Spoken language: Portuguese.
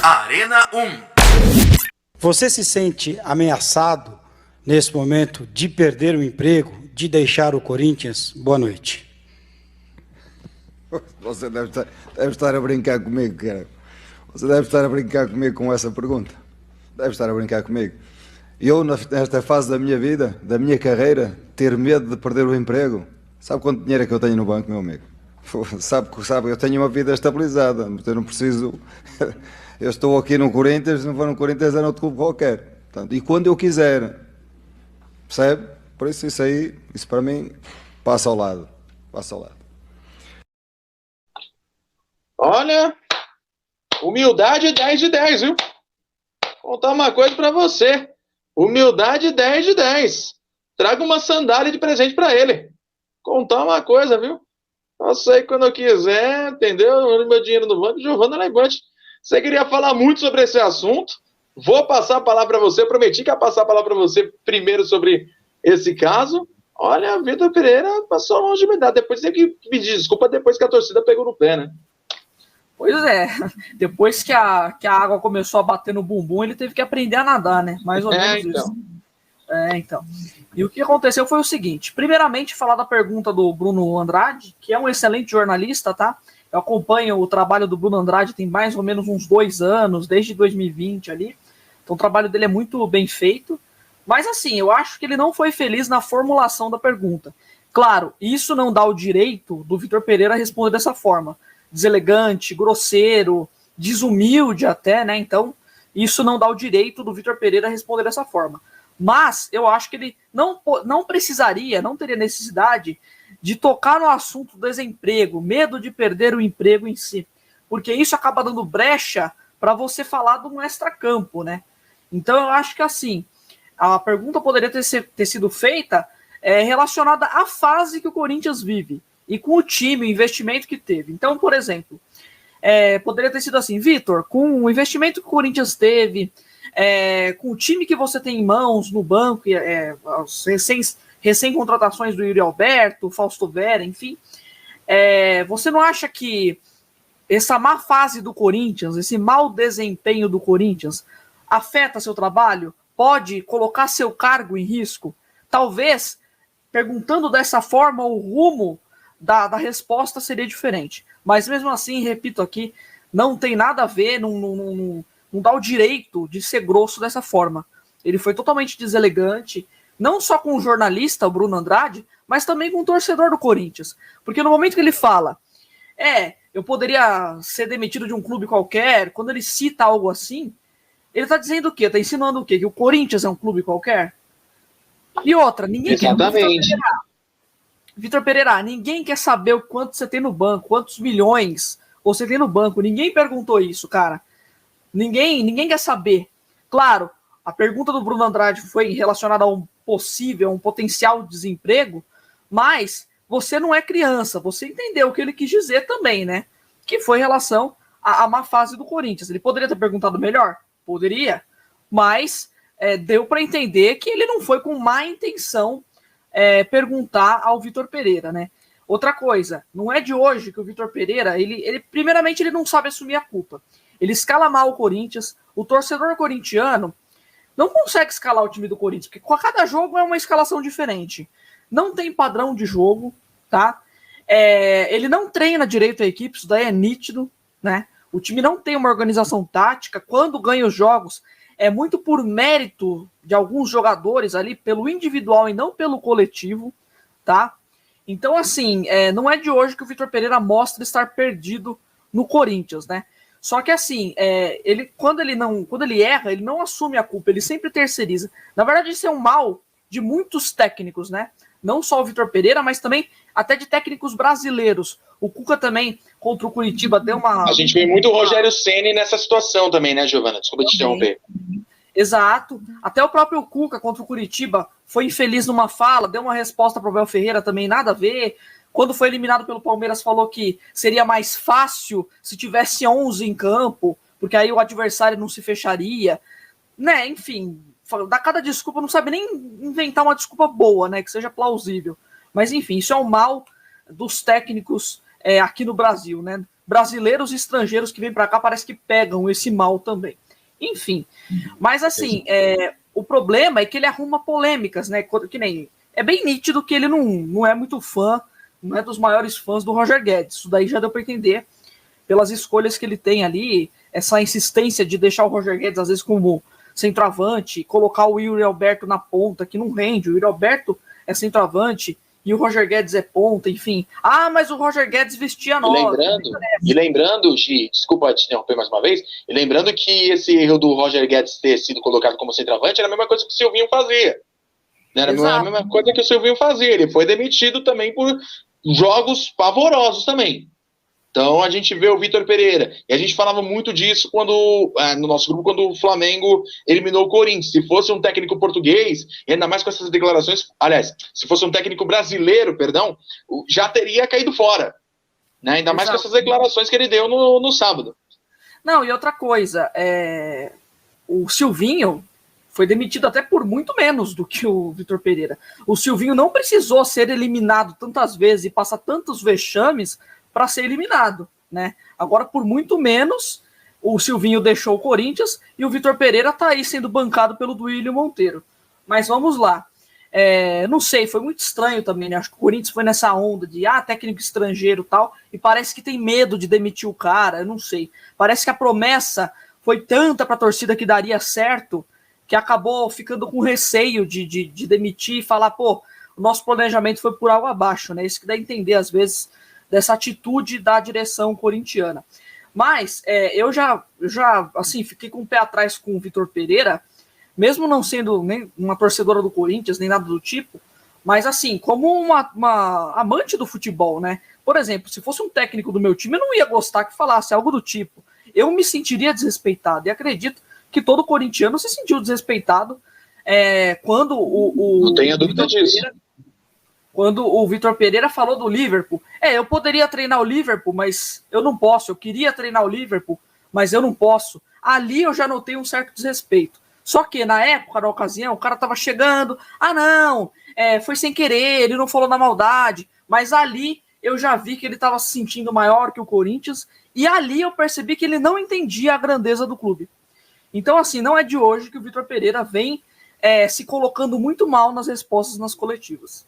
Arena 1. Você se sente ameaçado nesse momento de perder o emprego, de deixar o Corinthians? Boa noite. Você deve estar a brincar comigo, cara. Você deve estar a brincar comigo com essa pergunta. Deve estar a brincar comigo. Eu, nesta fase da minha vida, da minha carreira, ter medo de perder o emprego. Sabe quanto dinheiro é que eu tenho no banco, meu amigo? Sabe, eu tenho uma vida estabilizada. Eu não preciso... Eu estou aqui no Corinthians, se não for no Corinthians é no outro clube qualquer. Portanto, e quando eu quiser. Percebe? Por isso isso para mim, passa ao lado. Passa ao lado. Olha, humildade 10 de 10, viu? Vou contar uma coisa pra você. Humildade 10 de 10. Traga uma sandália de presente pra ele. Contar uma coisa, viu? Eu sei que quando eu quiser, entendeu? Meu dinheiro no banco, Giovana Levante. Você queria falar muito sobre esse assunto? Vou passar a palavra para você. Eu prometi que ia passar a palavra para você primeiro sobre esse caso. Olha, Vitor Pereira passou longe de me dar. Depois tem que pedir desculpa depois que a torcida pegou no pé, né? Pois é. Depois que a água começou a bater no bumbum, ele teve que aprender a nadar, né? Mais ou menos então. isso. Então. E o que aconteceu foi o seguinte. Primeiramente, falar da pergunta do Bruno Andrade, que é um excelente jornalista, tá? Eu acompanho o trabalho do Bruno Andrade tem mais ou menos uns 2 anos, desde 2020 ali. Então o trabalho dele é muito bem feito. Mas assim, eu acho que ele não foi feliz na formulação da pergunta. Claro, isso não dá o direito do Vitor Pereira responder dessa forma. Deselegante, grosseiro, desumilde até, né? Então, isso não dá o direito do Vitor Pereira responder dessa forma. Mas eu acho que ele não precisaria, não teria necessidade de tocar no assunto do desemprego, medo de perder o emprego em si, porque isso acaba dando brecha para você falar de um extracampo, né? Então eu acho que assim, a pergunta poderia ter sido feita relacionada à fase que o Corinthians vive e com o time, o investimento que teve. Então, por exemplo, poderia ter sido assim, Vitor, com o investimento que o Corinthians teve, com o time que você tem em mãos no banco, recém-contratações do Yuri Alberto, Fausto Vera, enfim, você não acha que essa má fase do Corinthians, esse mau desempenho do Corinthians, afeta seu trabalho? Pode colocar seu cargo em risco? Talvez, perguntando dessa forma, o rumo da resposta seria diferente. Mas mesmo assim, repito aqui, não tem nada a ver, não dá o direito de ser grosso dessa forma. Ele foi totalmente deselegante, não só com o jornalista, o Bruno Andrade, mas também com o torcedor do Corinthians. Porque no momento que ele fala, eu poderia ser demitido de um clube qualquer, quando ele cita algo assim, ele está dizendo o quê? Está insinuando o quê? Que o Corinthians é um clube qualquer? E outra, ninguém Exatamente. quer... Vitor Pereira, ninguém quer saber o quanto você tem no banco, quantos milhões você tem no banco. Ninguém perguntou isso, cara. Ninguém quer saber. Claro, a pergunta do Bruno Andrade foi relacionada a um potencial desemprego, mas você não é criança, você entendeu o que ele quis dizer também, né? Que foi em relação à má fase do Corinthians. Ele poderia ter perguntado melhor? Poderia, mas deu para entender que ele não foi com má intenção perguntar ao Vitor Pereira, né? Outra coisa, não é de hoje que o Vitor Pereira, primeiramente ele não sabe assumir a culpa. Ele escala mal o Corinthians, o torcedor corintiano não consegue escalar o time do Corinthians, porque cada jogo é uma escalação diferente. Não tem padrão de jogo, tá? Ele não treina direito a equipe, isso daí é nítido, né? O time não tem uma organização tática. Quando ganha os jogos, é muito por mérito de alguns jogadores ali, pelo individual e não pelo coletivo, tá? Então, assim, não é de hoje que o Vitor Pereira mostra estar perdido no Corinthians, né? Só que assim, quando ele erra, ele não assume a culpa, ele sempre terceiriza. Na verdade, isso é um mal de muitos técnicos, né? Não só o Vitor Pereira, mas também até de técnicos brasileiros. O Cuca também, contra o Curitiba, deu uma... A gente vê muito o Rogério Ceni nessa situação também, né, Giovana? Desculpa te interromper. Exato. Até o próprio Cuca contra o Curitiba foi infeliz numa fala, deu uma resposta para o Abel Ferreira também, nada a ver. Quando foi eliminado pelo Palmeiras, falou que seria mais fácil se tivesse 11 em campo, porque aí o adversário não se fecharia. Né? Enfim, dá cada desculpa, não sabe nem inventar uma desculpa boa, né? Que seja plausível. Mas enfim, isso é o mal dos técnicos aqui no Brasil, né? brasileiros e estrangeiros que vêm para cá parece que pegam esse mal também. Enfim, mas assim, o problema é que ele arruma polêmicas, né? Que nem, é bem nítido que ele não é muito fã, não é dos maiores fãs do Roger Guedes. Isso daí já deu para entender pelas escolhas que ele tem ali, essa insistência de deixar o Roger Guedes, às vezes, como centroavante, colocar o Yuri Alberto na ponta, que não rende. O Yuri Alberto é centroavante e o Roger Guedes é ponta, enfim. Ah, mas o Roger Guedes vestia nove. E lembrando, Gi, desculpa te interromper mais uma vez, e lembrando que esse erro do Roger Guedes ter sido colocado como centroavante era a mesma coisa que o Silvinho fazia. Era a mesma coisa que o Silvinho fazia. Ele foi demitido também por jogos pavorosos também. Então a gente vê o Vitor Pereira, e a gente falava muito disso no nosso grupo, quando o Flamengo eliminou o Corinthians. Se fosse um técnico português, e ainda mais com essas declarações, aliás, se fosse um técnico brasileiro, perdão, já teria caído fora, né? Ainda mais com essas declarações que ele deu no sábado. Não, e outra coisa, o Silvinho foi demitido até por muito menos do que o Vitor Pereira. O Silvinho não precisou ser eliminado tantas vezes e passar tantos vexames para ser eliminado, né? Agora, por muito menos, o Silvinho deixou o Corinthians e o Vitor Pereira está aí sendo bancado pelo Duílio Monteiro. Mas vamos lá. Não sei, foi muito estranho também, né? Acho que o Corinthians foi nessa onda de técnico estrangeiro e tal, e parece que tem medo de demitir o cara, eu não sei. Parece que a promessa foi tanta para a torcida que daria certo, que acabou ficando com receio de demitir e falar, pô, o nosso planejamento foi por água abaixo, né? Isso que dá a entender, às vezes, dessa atitude da direção corintiana. Mas eu já assim, fiquei com o pé atrás com o Vitor Pereira, mesmo não sendo nem uma torcedora do Corinthians, nem nada do tipo, mas assim, como uma amante do futebol, né? Por exemplo, se fosse um técnico do meu time, eu não ia gostar que falasse algo do tipo. Eu me sentiria desrespeitado, e acredito que todo corintiano se sentiu desrespeitado quando não tenha dúvida disso. Quando o Vitor Pereira falou do Liverpool. Eu poderia treinar o Liverpool, mas eu não posso. Eu queria treinar o Liverpool, mas eu não posso. Ali eu já notei um certo desrespeito. Só que na época, na ocasião, o cara tava chegando. Não, foi sem querer, ele não falou na maldade. Mas ali eu já vi que ele estava se sentindo maior que o Corinthians. E ali eu percebi que ele não entendia a grandeza do clube. Então, assim, não é de hoje que o Vitor Pereira vem se colocando muito mal nas respostas nas coletivas.